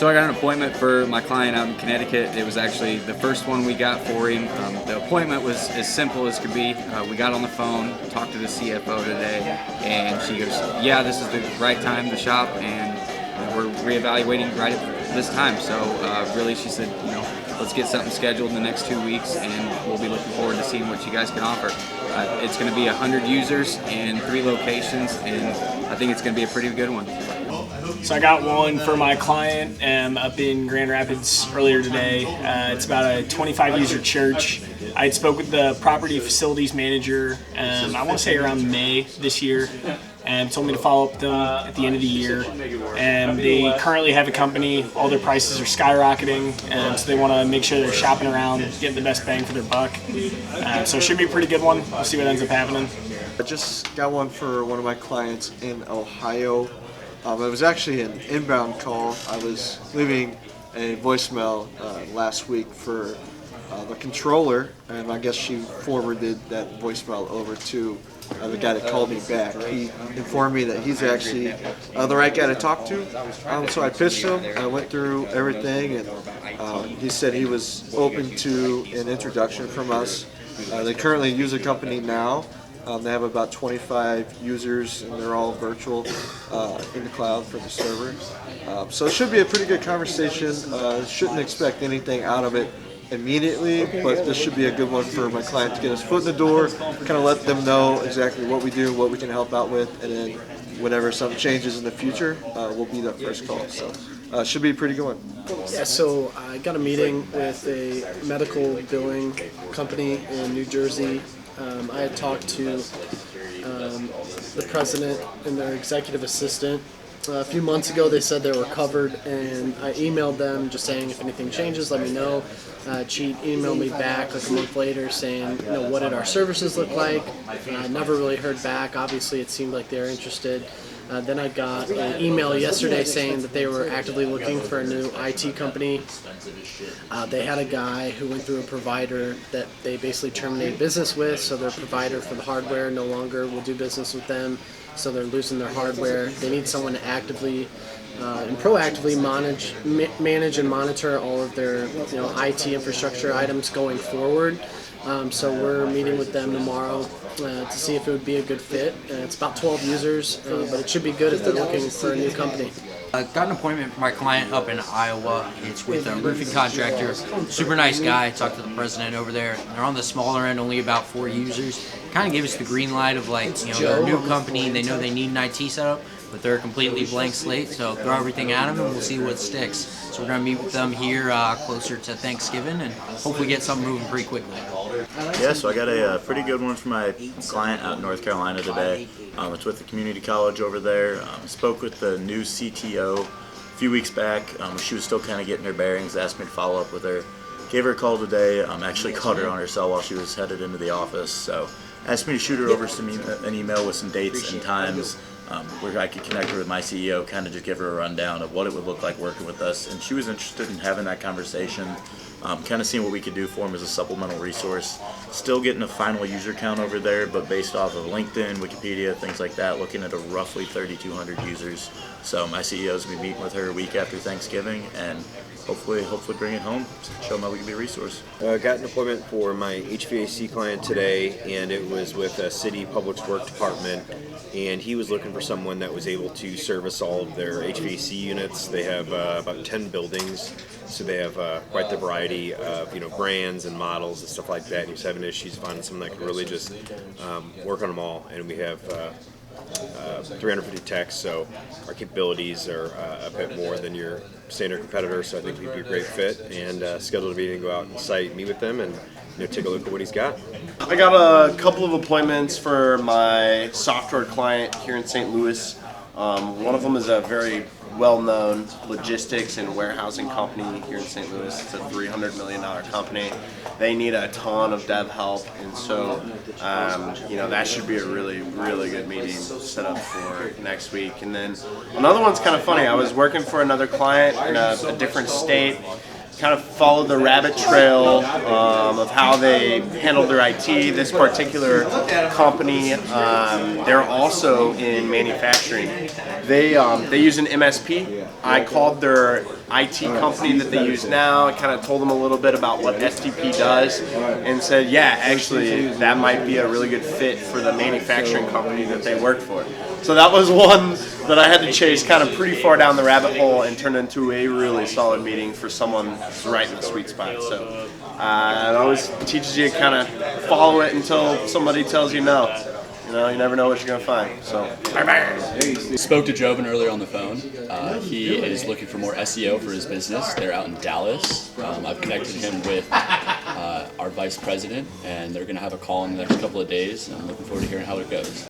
So I got an appointment for my client out in Connecticut. It was actually the first one we got for him. The appointment was as simple as could be. We got on the phone, talked to the CFO today, and she goes, yeah, this is the right time to shop, and we're reevaluating right at this time. So really, she said, let's get something scheduled in the next 2 weeks, and we'll be looking forward to seeing what you guys can offer. It's going to be 100 users in 3 locations, and I think it's going to be a pretty good one. So I got one for my client up in Grand Rapids earlier today. It's about a 25 user church. I had spoke with the property facilities manager, I want to say around May this year, and told me to follow up with them at the end of the year. And they currently have a company. All their prices are skyrocketing, and so they want to make sure they're shopping around, getting the best bang for their buck. So it should be a pretty good one. We'll see what ends up happening. I just got one for one of my clients in Ohio. It was actually an inbound call. I was leaving a voicemail last week for the controller, and I guess she forwarded that voicemail over to the guy that called me back. He informed me that he's actually the right guy to talk to. So I pitched him. I went through everything, and he said he was open to an introduction from us. They currently use a company now. They have about 25 users, and they're all virtual in the cloud for the server. So it should be a pretty good conversation. Shouldn't expect anything out of it immediately, but this should be a good one for my client to get his foot in the door, kind of let them know exactly what we do, what we can help out with, and then whenever something changes in the future, we'll be the first call. So it should be a pretty good one. Yeah, so I got a meeting with a medical billing company in New Jersey. I had talked to the president and their executive assistant. A few months ago they said they were covered, and I emailed them just saying if anything changes, let me know. She emailed me back like a month later saying, what did our services look like? I never really heard back. Obviously it seemed like they were interested. Then I got an email yesterday saying that they were actively looking for a new IT company. They had a guy who went through a provider that they basically terminated business with, so their provider for the hardware no longer will do business with them, so they're losing their hardware. They need someone to actively and proactively manage and monitor all of their IT infrastructure items going forward. So we're meeting with them tomorrow to see if it would be a good fit. It's about 12 users, but it should be good if they're looking for a new company. I got an appointment for my client up in Iowa. It's with a roofing contractor. Super nice guy. I talked to the president over there. They're on the smaller end, only about 4 users. Kind of gave us the green light of they're a new company. They know they need an IT setup, but they're a completely blank slate. So throw everything at them, and we'll see what sticks. So we're going to meet with them here closer to Thanksgiving, and hopefully get something moving pretty quickly. Yeah, so I got a pretty good one for my client out in North Carolina today. It's with the community college over there. Spoke with the new CTO a few weeks back. She was still kind of getting her bearings, asked me to follow up with her. Gave her a call today. Actually called her on her cell while she was headed into the office. So asked me to shoot her over an email with some dates and times where I could connect her with my CEO, kind of just give her a rundown of what it would look like working with us. And she was interested in having that conversation, kind of seeing what we could do for them as a supplemental resource. Still getting a final user count over there, but based off of LinkedIn, Wikipedia, things like that, looking at a roughly 3,200 users. So my CEO's going to be meeting with her a week after Thanksgiving, and hopefully bring it home, show them how we can be a resource. I got an appointment for my HVAC client today, and it was with a city public works department, and he was looking for someone that was able to service all of their HVAC units. They have about 10 buildings, so they have quite the variety of brands and models and stuff like that. And he was having issues finding someone that could really just work on them all, and we have 350 techs, so our capabilities are a bit more than your standard competitor, so I think we'd be a great fit, and scheduled a meeting to go out on site, meet with them, and take a look at what he's got. I got a couple of appointments for my software client here in St. Louis. One of them is a very well-known logistics and warehousing company here in St. Louis. It's a $300 million company. They need a ton of dev help, and so that should be a really good meeting set up for next week. And then another one's kind of funny. I was working for another client in a different state. Kind of followed the rabbit trail of how they handled their IT. This particular company, they're also in manufacturing. They use an MSP. I called their IT company that they use now. I kind of told them a little bit about what STP does and said, yeah, actually, that might be a really good fit for the manufacturing company that they work for. So that was one that I had to chase kind of pretty far down the rabbit hole and turn into a really solid meeting for someone who's right in the sweet spot. So it always teaches you to kind of follow it until somebody tells you no. You know, you never know what you're going to find. So, Spoke to Joven earlier on the phone. He is looking for more SEO for his business. They're out in Dallas. I've connected him with our vice president, and they're going to have a call in the next couple of days. I'm looking forward to hearing how it goes.